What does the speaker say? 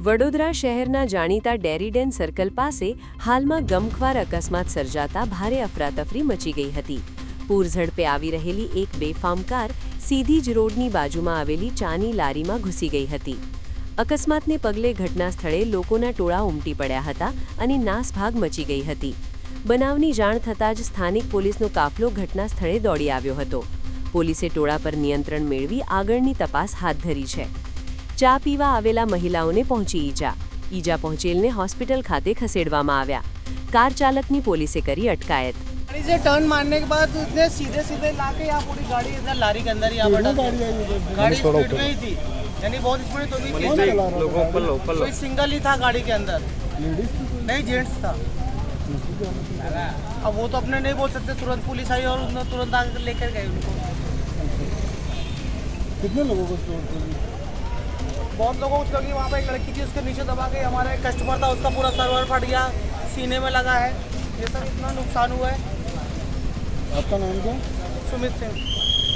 વડોદરા શહેરના જાણીતા Dairy Den circle પાસે હાલમાં ગમખ્વાર અકસ્માત સર્જાતા ભારે અફરાતફરી મચી ગઈ હતી। પૂરઝડપે આવી રહેલી એક બેફામ કાર સીધી જ રોડની બાજુમાં આવેલી ચાની લારીમાં ઘૂસી ગઈ હતી। અકસ્માતને પગલે ઘટના સ્થળે લોકોના ટોળા ઉમટી પડ્યા હતા અને નાસભાગ મચી ગઈ હતી। બનાવની જાણ થતાં જ સ્થાનિક પોલીસનો કાફલો ઘટના સ્થળે દોડી આવ્યો હતો। પોલીસે ટોળા પર નિયંત્રણ મેળવી આગળની તપાસ હાથ ધરી છે। ચા પીવા આવેલા મહિલાઓને પહોંચી ઈજા પહોંચેલને હોસ્પિટલ खाते खसेड़वामां आव्या। कार चालकनी पुलिसे करी अटकायत। गाड़ी से टर्न मारने के बाद उसने सीधे सीधे लाके यहाँ पूरी गाड़ी इधर लारी के अंदर यहाँ पर गाड़ी स्पीड में ही थी, यानी बहुत स्पीड तो भी कोई सिंगल ही था गाड़ी के अंदर, नहीं जेंट्स था। अब वो तो अपने नहीं बोल सकते, तुरंत पुलिस आई और उन्होंने तुरंत आकर लेकर गए उनको। कितने लोगों को बहुत लोगों को, क्योंकि वहाँ पे एक लड़की थी उसके नीचे दबा के, हमारा एक कस्टमर था उसका पूरा सर्वर फट गया, सीने में लगा है, ये सब इतना नुकसान हुआ है। आपका नाम क्या? सुमित सिंह।